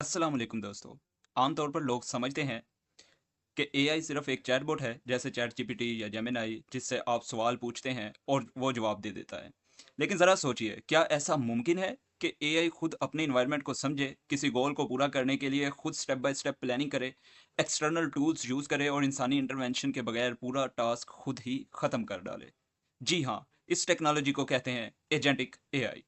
अस्सलाम वालेकुम दोस्तों। आमतौर पर लोग समझते हैं कि एआई सिर्फ एक चैटबॉट है, जैसे चैट जीपीटी या जेमिनाई, जिससे आप सवाल पूछते हैं और वो जवाब दे देता है। लेकिन ज़रा सोचिए, क्या ऐसा मुमकिन है कि एआई खुद अपने इन्वायरमेंट को समझे, किसी गोल को पूरा करने के लिए खुद स्टेप बाय स्टेप प्लानिंग करे, एक्सटर्नल टूल्स यूज़ करे और इंसानी इंटरवेंशन के बगैर पूरा टास्क खुद ही ख़त्म कर डाले? जी हाँ, इस टेक्नोलॉजी को कहते हैं एजेंटिक एआई।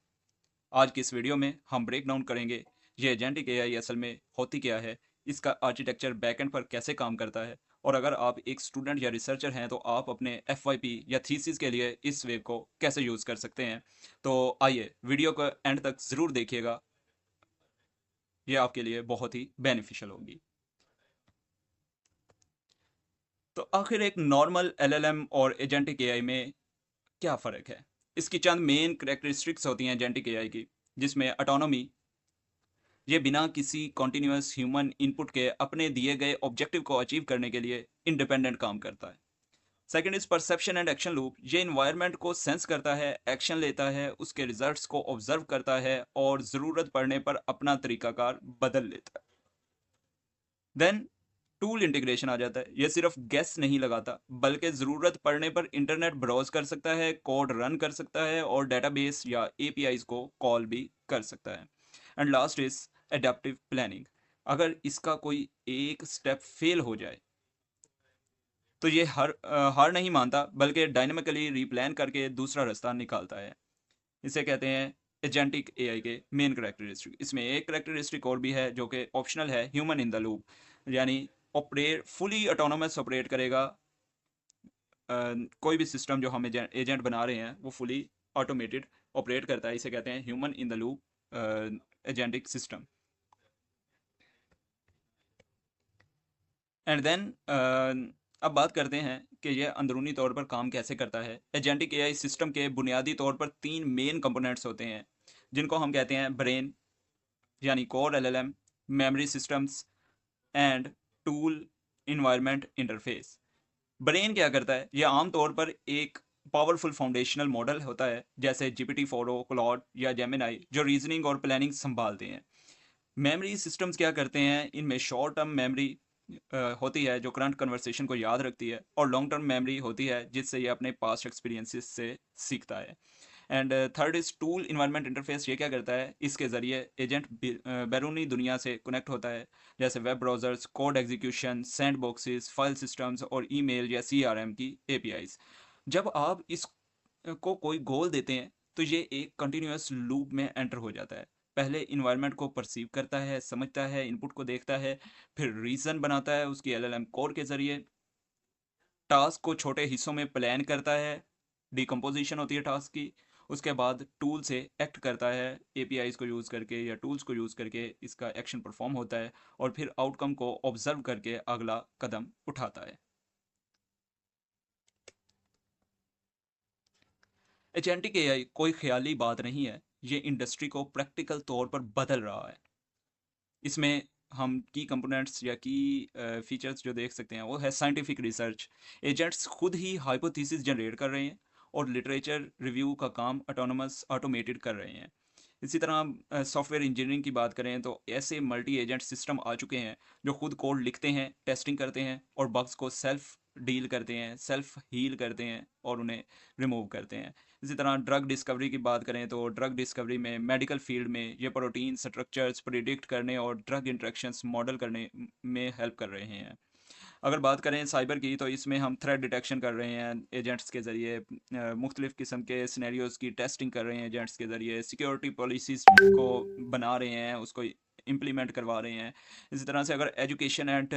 आज की इस वीडियो में हम ब्रेक डाउन करेंगे ये एजेंटिक एआई असल में होती क्या है, इसका आर्किटेक्चर बैकएंड पर कैसे काम करता है, और अगर आप एक स्टूडेंट या रिसर्चर हैं तो आप अपने एफवाईपी या थीसिस के लिए इस वेब को कैसे यूज़ कर सकते हैं। तो आइए वीडियो को एंड तक ज़रूर देखिएगा, ये आपके लिए बहुत ही बेनिफिशियल होगी। तो आखिर एक नॉर्मल एलएलएम और एजेंटिक एआई में क्या फ़र्क है? इसकी चंद मेन करेक्टरिस्टिक्स होती हैं एजेंटिक एआई की, जिसमें ऑटोनॉमी, ये बिना किसी कॉन्टिन्यूअस ह्यूमन इनपुट के अपने दिए गए ऑब्जेक्टिव को अचीव करने के लिए इंडिपेंडेंट काम करता है। Second is perception and action loop, ये इन्वायरमेंट को सेंस करता है, एक्शन लेता है, उसके रिजल्ट्स को ऑब्जर्व करता है और ज़रूरत पड़ने पर अपना तरीकाकार बदल लेता है। देन टूल इंटीग्रेशन आ जाता है, ये सिर्फ गेस नहीं लगाता बल्कि ज़रूरत पड़ने पर इंटरनेट ब्राउज कर सकता है, कोड रन कर सकता है और डेटाबेस या एपीआईज को कॉल भी कर सकता है। And last is adaptive planning, अगर इसका कोई एक स्टेप फेल हो जाए तो ये हार नहीं मानता बल्कि डायनेमिकली रिप्लान करके दूसरा रास्ता निकालता है। इसे कहते हैं एजेंटिक एआई के मेन करेक्टरिस्टिक। इसमें एक करेक्टरिस्टिक और भी है जो कि ऑप्शनल है, ह्यूमन इन द लूप, यानी ऑपरेट फुली ऑटोनोमस ऑपरेट करेगा। कोई भी सिस्टम जो हम एजेंट बना रहे हैं वो फुली ऑटोमेटेड ऑपरेट करता है, इसे कहते हैं human in the loop agentic system. And then अब बात करते हैं कि यह अंदरूनी तौर पर काम कैसे करता है। एजेंटिक एआई सिस्टम के बुनियादी तौर पर तीन मेन कंपोनेंट्स होते हैं, जिनको हम कहते हैं ब्रेन यानी core LLM, memory systems and tool environment interface. Brain क्या करता है? यह आमतौर पर एक पावरफुल फाउंडेशनल मॉडल होता है, जैसे जीपीटी 4o, क्लॉड या जेमिनाई, जो रीजनिंग और प्लानिंग संभालते हैं। मेमोरी सिस्टम्स क्या करते हैं? इनमें शॉर्ट टर्म मेमोरी होती है जो करंट कन्वर्सेशन को याद रखती है, और लॉन्ग टर्म मेमोरी होती है जिससे ये अपने पास्ट एक्सपीरियंसेस से सीखता है। And third is tool environment interface, ये क्या करता है? इसके ज़रिए एजेंट बैरूनी दुनिया से कनेक्ट होता है, जैसे web browsers, code execution, sand boxes, file systems और ईमेल या सीआरएम की एपीआईज। जब आप इस को कोई गोल देते हैं तो ये एक कंटिन्यूअस लूप में एंटर हो जाता है। पहले इन्वायरमेंट को परसीव करता है, समझता है, इनपुट को देखता है, फिर रीजन बनाता है उसकी एलएलएम कोड के ज़रिए, टास्क को छोटे हिस्सों में प्लान करता है, डिकम्पोजिशन होती है टास्क की, उसके बाद टूल से एक्ट करता है, एपीआईज को यूज़ करके या टूल्स को यूज़ करके इसका एक्शन परफॉर्म होता है, और फिर आउटकम को ऑब्जर्व करके अगला कदम उठाता है। एजेंटिक एआई कोई ख्याली बात नहीं है, ये इंडस्ट्री को प्रैक्टिकल तौर पर बदल रहा है। इसमें हम की कंपोनेंट्स या की फीचर्स जो देख सकते हैं वो है साइंटिफिक रिसर्च। एजेंट्स खुद ही हाइपोथेसिस जनरेट कर रहे हैं और लिटरेचर रिव्यू का काम ऑटोनोमस ऑटोमेटेड कर रहे हैं। इसी तरह सॉफ्टवेयर इंजीनियरिंग की बात करें तो ऐसे मल्टी एजेंट सिस्टम आ चुके हैं जो खुद कोड लिखते हैं, टेस्टिंग करते हैं और बग्स को सेल्फ डील करते हैं, सेल्फ हील करते हैं और उन्हें रिमूव करते हैं। इसी तरह ड्रग डिस्कवरी की बात करें तो ड्रग डिस्कवरी में, मेडिकल फील्ड में ये प्रोटीन स्ट्रक्चर्स प्रिडिक्ट करने और ड्रग इंट्रैक्शंस मॉडल करने में हेल्प कर रहे हैं। अगर बात करें साइबर की तो इसमें हम थ्रेट डिटेक्शन कर रहे हैं एजेंट्स के ज़रिए, मुख्तलिफ़ किस्म के सिनेरियोज़ की टेस्टिंग कर रहे हैं एजेंट्स के ज़रिए, सिक्योरिटी पॉलिसीज़ को बना रहे हैं, उसको इम्प्लीमेंट करवा रहे हैं। इसी तरह से अगर एजुकेशन एंड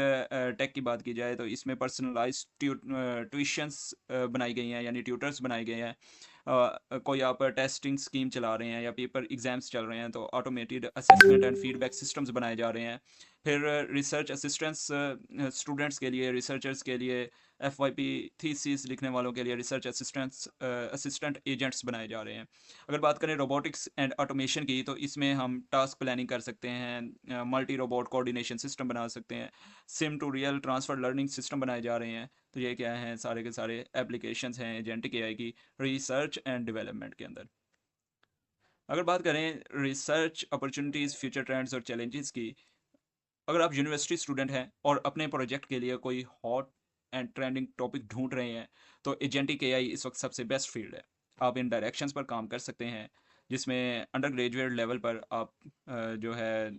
टेक की बात की जाए तो इसमें पर्सनलाइज ट्यूशंस बनाई गई हैं, यानी ट्यूटर्स बनाए गए हैं। कोई आप टेस्टिंग स्कीम चला रहे हैं या पेपर एग्जाम्स चल रहे हैं तो automated assessment and feedback systems बनाए जा रहे हैं। फिर रिसर्च असिस्टेंट्स स्टूडेंट्स के लिए, रिसर्चर्स के लिए, एफवाईपी थीसिस लिखने वालों के लिए रिसर्च असिस्टेंट्स असिस्टेंट एजेंट्स बनाए जा रहे हैं। अगर बात करें रोबोटिक्स एंड ऑटोमेशन की तो इसमें हम टास्क प्लानिंग कर सकते हैं, मल्टी रोबोट कोऑर्डिनेशन सिस्टम बना सकते हैं, sim to real transfer learning system बनाए जा रहे हैं। तो ये क्या हैं? सारे के सारे एप्लीकेशंस हैं एजेंटिक एआई की रिसर्च एंड डेवलपमेंट के अंदर। अगर बात करें रिसर्च अपॉर्चुनिटीज़, फ्यूचर ट्रेंड्स और चैलेंजेस की, अगर आप यूनिवर्सिटी स्टूडेंट हैं और अपने प्रोजेक्ट के लिए कोई हॉट एंड ट्रेंडिंग टॉपिक ढूंढ रहे हैं, तो एजेंटिक एआई इस वक्त सबसे बेस्ट फील्ड है। आप इन डायरेक्शंस पर काम कर सकते हैं, जिसमें अंडर ग्रेजुएट लेवल पर आप जो है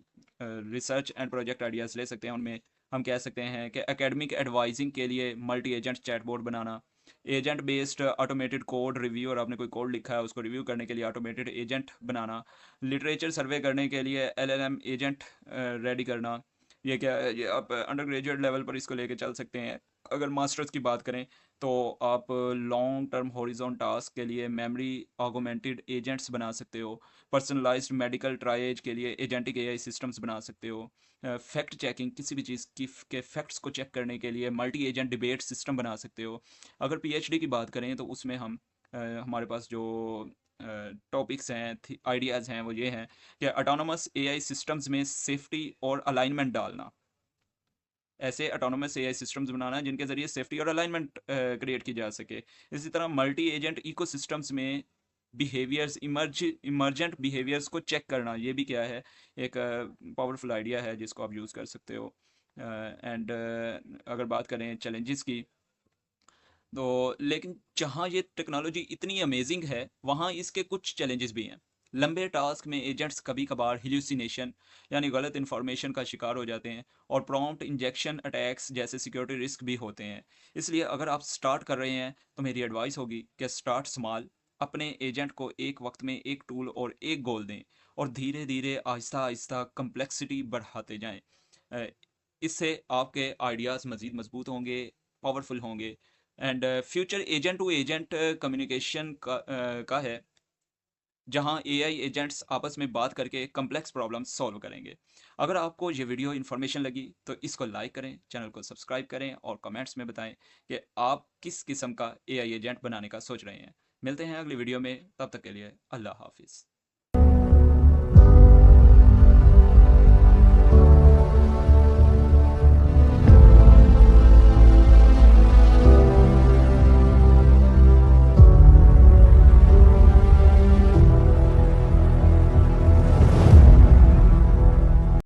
रिसर्च एंड प्रोजेक्ट आइडियाज़ ले सकते हैं। उनमें हम कह सकते हैं कि एकेडमिक एडवाइजिंग के लिए मल्टी एजेंट चैटबॉट बनाना, agent based automated code review, और आपने कोई कोड लिखा है उसको रिव्यू करने के लिए ऑटोमेटेड एजेंट बनाना, लिटरेचर सर्वे करने के लिए एलएलएम एजेंट रेडी करना। ये क्या है, ये आप अंडर ग्रेजुएट लेवल पर इसको लेके चल सकते हैं। अगर मास्टर्स की बात करें तो आप लॉन्ग टर्म हॉरिजॉन टास्क के लिए मेमोरी ऑगमेंटेड एजेंट्स बना सकते हो। पर्सनलाइज्ड मेडिकल ट्रायज के लिए एजेंटिक एआई सिस्टम्स बना सकते हो। फैक्ट चेकिंग, किसी भी चीज़ की के फैक्ट्स को चेक करने के लिए मल्टी एजेंट डिबेट सिस्टम बना सकते हो। अगर पीएचडी की बात करें तो उसमें हम हमारे पास जो टॉपिक्स हैं, आइडियाज़ हैं, वो ये हैं कि ऑटोनोमस एआई सिस्टम्स में सेफ्टी और अलाइनमेंट डालना। ऐसे ऑटोनोमस एआई सिस्टम्स बनाना जिनके ज़रिए सेफ्टी और अलाइनमेंट क्रिएट की जा सके। इसी तरह मल्टी एजेंट इकोसिस्टम्स में बिहेवियर्स, इमर्जेंट बिहेवियर्स को चेक करना, ये भी क्या है, एक पावरफुल आइडिया है जिसको आप यूज़ कर सकते हो। एंड अगर बात करें चैलेंजेस की, तो लेकिन जहाँ ये टेक्नोलॉजी इतनी अमेजिंग है, वहाँ इसके कुछ चैलेंजेस भी हैं। लंबे टास्क में एजेंट्स कभी कभार हिल्यूसिनेशन यानी गलत इन्फॉर्मेशन का शिकार हो जाते हैं, और प्रॉम्प्ट इंजेक्शन अटैक्स जैसे सिक्योरिटी रिस्क भी होते हैं। इसलिए अगर आप स्टार्ट कर रहे हैं तो मेरी एडवाइस होगी कि स्टार्ट स्मॉल, अपने एजेंट को एक वक्त में एक टूल और एक गोल दें, और धीरे धीरे आहिस्ता आहिस्ता कम्प्लेक्सिटी बढ़ाते जाएं। अ, इससे आपके आइडियाज़ मज़ीद मजबूत होंगे, पावरफुल होंगे। And future agent to agent communication का है, जहां एआई एजेंट्स आपस में बात करके कम्प्लेक्स प्रॉब्लम सॉल्व करेंगे। अगर आपको ये वीडियो इन्फॉर्मेशन लगी तो इसको लाइक करें, चैनल को सब्सक्राइब करें, और कमेंट्स में बताएं कि आप किस किस्म का एआई एजेंट बनाने का सोच रहे हैं। मिलते हैं अगली वीडियो में, तब तक के लिए अल्लाह हाफिज़।